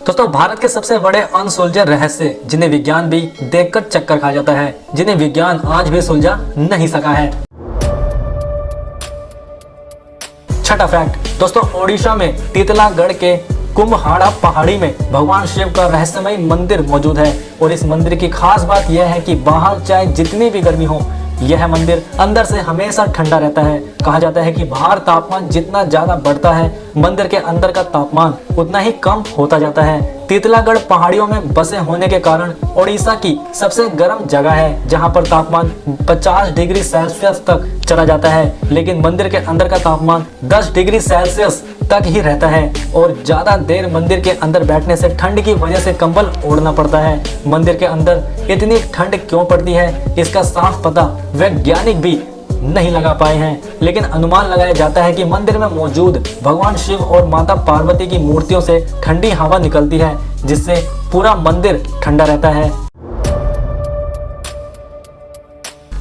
दोस्तों, भारत के सबसे बड़े अनसुलझे रहस्य जिन्हें विज्ञान भी देखकर चक्कर खा जाता है, जिन्हें विज्ञान आज भी सुलझा नहीं सका है। छठा फैक्ट दोस्तों, ओडिशा में तितलागढ़ के कुम्भहाड़ा पहाड़ी में भगवान शिव का रहस्यमय मंदिर मौजूद है। और इस मंदिर की खास बात यह है कि बाहर चाहे जितनी भी गर्मी हो, यह मंदिर अंदर से हमेशा ठंडा रहता है। कहा जाता है कि बाहर तापमान जितना ज्यादा बढ़ता है, मंदिर के अंदर का तापमान उतना ही कम होता जाता है। तितलागढ़ पहाड़ियों में बसे होने के कारण ओडिशा की सबसे गर्म जगह है, जहां पर तापमान 50 डिग्री सेल्सियस तक चला जाता है। लेकिन मंदिर के अंदर का तापमान 10 डिग्री सेल्सियस तक ही रहता है और ज्यादा देर मंदिर के अंदर बैठने से ठंड की वजह से कंबल ओढ़ना पड़ता है। मंदिर के अंदर इतनी ठंड क्यों पड़ती है, इसका साफ पता वैज्ञानिक भी नहीं लगा पाए हैं। लेकिन अनुमान लगाया जाता है कि मंदिर में मौजूद भगवान शिव और माता पार्वती की मूर्तियों से ठंडी हवा निकलती है, जिससे पूरा मंदिर ठंडा रहता है।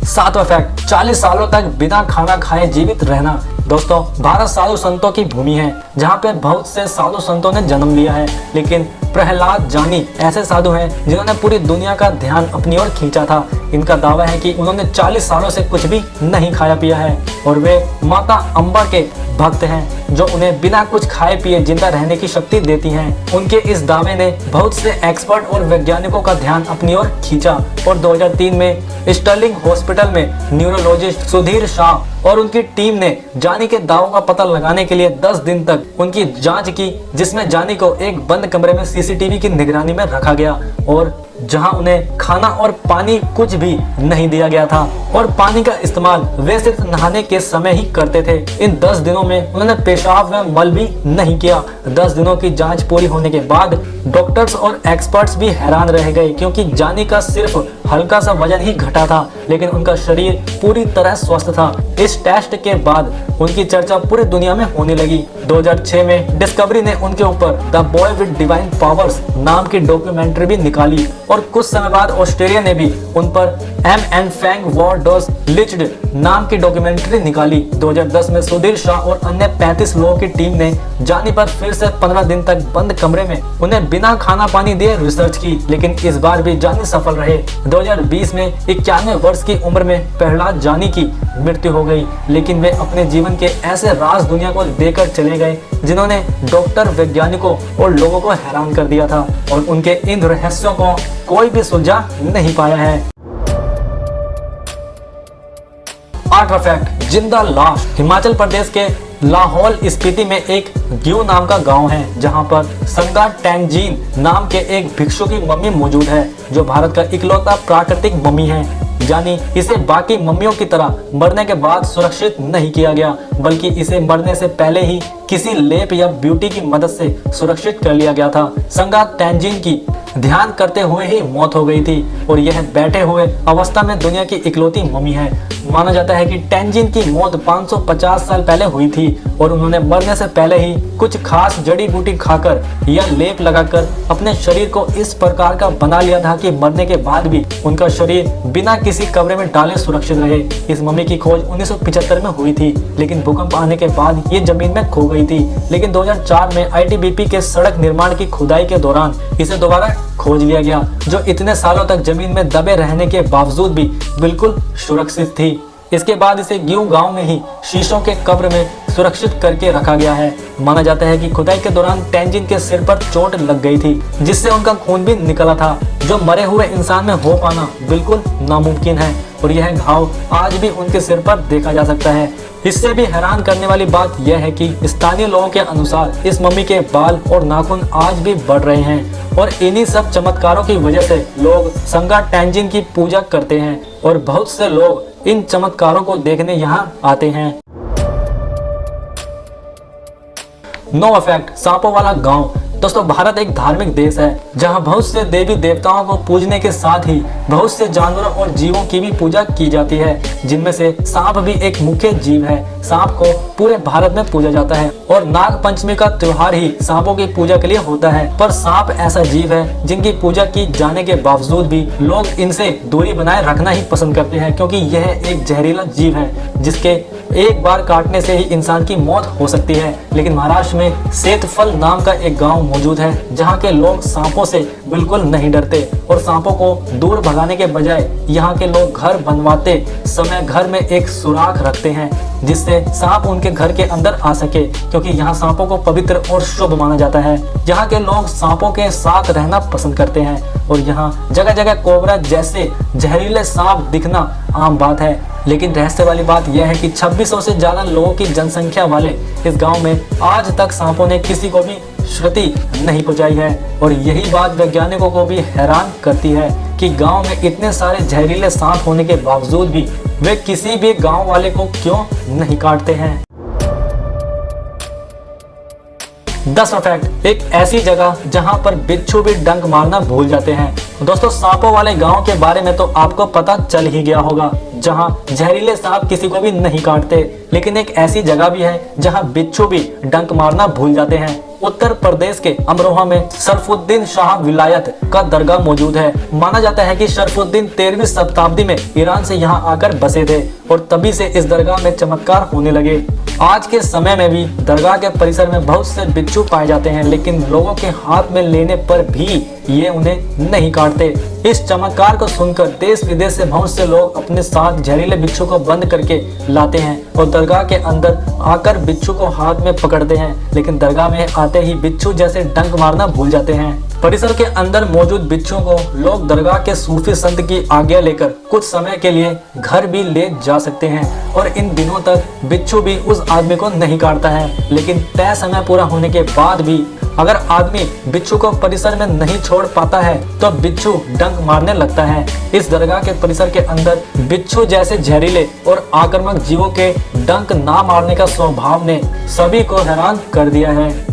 सातवां फैक्ट, 40 सालों तक बिना खाना खाए जीवित रहना। दोस्तों, भारत साधु संतों की भूमि है, जहाँ पे बहुत से साधु संतों ने जन्म लिया है। लेकिन प्रहलाद जानी ऐसे साधु हैं जिन्होंने पूरी दुनिया का ध्यान अपनी ओर खींचा था। इनका दावा है कि उन्होंने 40 सालों से कुछ भी नहीं खाया पिया है और वे माता अम्बा के भक्त हैं, जो उन्हें बिना कुछ खाए पिए जिंदा रहने की शक्ति देती हैं। उनके इस दावे ने बहुत से एक्सपर्ट और वैज्ञानिकों का ध्यान अपनी ओर खींचा और 2003 में स्टर्लिंग हॉस्पिटल में न्यूरोलॉजिस्ट सुधीर शाह और उनकी टीम ने जानी के दावों का पता लगाने के लिए 10 दिन तक उनकी जांच की, जिसमें जानी को एक बंद कमरे में सीसीटीवी की निगरानी में रखा गया और जहां उन्हें खाना और पानी कुछ भी नहीं दिया गया था और पानी का इस्तेमाल वे सिर्फ नहाने के समय ही करते थे। इन 10 दिनों में उन्होंने पेशाब व मल भी नहीं किया। 10 दिनों की जांच पूरी होने के बाद डॉक्टर्स और एक्सपर्ट्स भी हैरान रह गए, क्योंकि जानी का सिर्फ हल्का सा वजन ही घटा था, लेकिन उनका शरीर पूरी तरह स्वस्थ था। इस टेस्ट के बाद उनकी चर्चा पूरी दुनिया में होने लगी। 2006 में डिस्कवरी ने उनके ऊपर the boy with divine powers नाम की डॉक्यूमेंट्री भी निकाली और कुछ समय बाद ऑस्ट्रेलिया ने भी उन पर एम एन फैंग वॉर डॉस लिच्ड नाम की डॉक्यूमेंट्री निकाली। 2010 में सुधीर शाह और अन्य 35 लोगों की टीम ने जानी पर फिर से 15 दिन तक बंद कमरे में उन्हें बिना खाना पानी दिए रिसर्च की, लेकिन इस बार भी जानी सफल रहे। 2020 में 91 वर्ष की उम्र में प्रहलाद जानी की मृत्यु हो गई, लेकिन वे अपने जीवन के ऐसे राज दुनिया को देकर चले गए जिन्होंने डॉक्टर, वैज्ञानिकों और लोगों को हैरान कर दिया था और उनके इन रहस्यों को कोई भी सुलझा नहीं पाया है। 8वां फैक्ट, जिंदा लाश। हिमाचल प्रदेश के लाहौल स्पीति में एक ग्यू नाम का गांव है, जहां पर संगा टेंजीन नाम के एक भिक्षु की मम्मी मौजूद है, जो भारत का इकलौता प्राकृतिक मम्मी है। यानी इसे बाकी मम्मियों की तरह मरने के बाद सुरक्षित नहीं किया गया, बल्कि इसे मरने से पहले ही किसी लेप या ब्यूटी की मदद से सुरक्षित कर लिया गया था। संगा टेंजीन की ध्यान करते हुए ही मौत हो गई थी और यह बैठे हुए अवस्था में दुनिया की इकलौती मम्मी है। माना जाता है कि टेंजीन की मौत 550 साल पहले हुई थी और उन्होंने मरने से पहले ही कुछ खास जड़ी बूटी खाकर या लेप लगाकर अपने शरीर को इस प्रकार का बना लिया था कि मरने के बाद भी उनका शरीर बिना किसी कमरे में डाले सुरक्षित रहे। इस मम्मी की खोज 1975 में हुई थी, लेकिन भूकंप आने के बाद ये जमीन में खो गई थी। लेकिन 2004 में आईटीबीपी के सड़क निर्माण की खुदाई के दौरान इसे दोबारा खोज लिया गया, जो इतने सालों तक जमीन में दबे रहने के बावजूद भी बिल्कुल सुरक्षित थी। इसके बाद इसे ग्यू गांव में ही शीशों के कब्र में सुरक्षित करके रखा गया है। माना जाता है कि खुदाई के दौरान टेंजीन के सिर पर चोट लग गई थी, जिससे उनका खून भी निकला था, जो मरे हुए इंसान में हो पाना बिल्कुल नामुमकिन है और यह घाव आज भी उनके सिर पर देखा जा सकता है। इससे भी हैरान करने वाली बात यह है कि स्थानीय लोगों के अनुसार इस मम्मी के बाल और नाखून आज भी बढ़ रहे हैं और इन्हीं सब चमत्कारों की वजह से लोग संगा टेंजीन की पूजा करते हैं और बहुत से लोग इन चमत्कारों को देखने यहाँ आते हैं। 9वां फैक्ट, सांपों वाला गांव। दोस्तों, भारत एक धार्मिक देश है, जहां बहुत से देवी देवताओं को पूजने के साथ ही बहुत से जानवरों और जीवों की भी पूजा की जाती है, जिनमें से सांप भी एक मुख्य जीव है। सांप को पूरे भारत में पूजा जाता है और नाग पंचमी का त्योहार ही सांपों की पूजा के लिए होता है। पर सांप ऐसा जीव है जिनकी पूजा की जाने के बावजूद भी लोग इनसे दूरी बनाए रखना ही पसंद करते हैं, क्योंकि यह एक जहरीला जीव है जिसके एक बार काटने से ही इंसान की मौत हो सकती है। लेकिन महाराष्ट्र में सेतफल नाम का एक गाँव मौजूद है जहाँ के लोग सांपों से बिल्कुल नहीं डरते और सांपों को दूर भगाने के बजाय यहाँ के लोग घर बनवाते समय घर में एक सुराख रखते हैं जिससे सांप उनके घर के अंदर आ सके, क्योंकि यहाँ सांपों को पवित्र और शुभ माना जाता है। यहाँ के लोग सांपों के साथ रहना पसंद करते हैं और यहाँ जगह जगह कोबरा जैसे जहरीले सांप दिखना आम बात है। लेकिन रहस्य वाली बात यह है कि 2600 से ज्यादा लोगों की जनसंख्या वाले इस गांव में आज तक सांपों ने किसी को भी क्षति नहीं पहुंचाई है। और यही बात वैज्ञानिकों को भी हैरान करती है कि गांव में इतने सारे जहरीले सांप होने के बावजूद भी वे किसी भी गांव वाले को क्यों नहीं काटते हैं। 10वां फैक्ट, एक ऐसी जगह जहां पर बिच्छू भी डंक मारना भूल जाते हैं। दोस्तों, सांपों वाले गांव के बारे में तो आपको पता चल ही गया होगा जहां जहरीले सांप किसी को भी नहीं काटते, लेकिन एक ऐसी जगह भी है जहां बिच्छू भी डंक मारना भूल जाते हैं। उत्तर प्रदेश के अमरोहा में शरफुद्दीन शाह विलायत का दरगाह मौजूद है। माना जाता है कि शरफुद्दीन 13वीं शताब्दी में ईरान से यहाँ आकर बसे थे और तभी से इस दरगाह में चमत्कार होने लगे। आज के समय में भी दरगाह के परिसर में बहुत से बिच्छू पाए जाते हैं, लेकिन लोगों के हाथ में लेने पर भी ये उन्हें नहीं काटते। इस चमत्कार को सुनकर देश विदेश से बहुत से लोग अपने साथ जहरीले बिच्छू को बंद करके लाते हैं और दरगाह के अंदर आकर बिच्छू को हाथ में पकड़ते हैं, लेकिन दरगाह में आते ही बिच्छू जैसे डंक मारना भूल जाते हैं। परिसर के अंदर मौजूद बिच्छुओं को लोग दरगाह के सूफी संत की आज्ञा लेकर कुछ समय के लिए घर भी ले जा सकते हैं और इन दिनों तक बिच्छू भी उस आदमी को नहीं काटता है। लेकिन तय समय पूरा होने के बाद भी अगर आदमी बिच्छू को परिसर में नहीं छोड़ पाता है तो बिच्छू डंक मारने लगता है। इस दरगाह के परिसर के अंदर बिच्छू जैसे जहरीले और आक्रामक जीवों के डंक ना मारने का स्वभाव ने सभी को हैरान कर दिया है।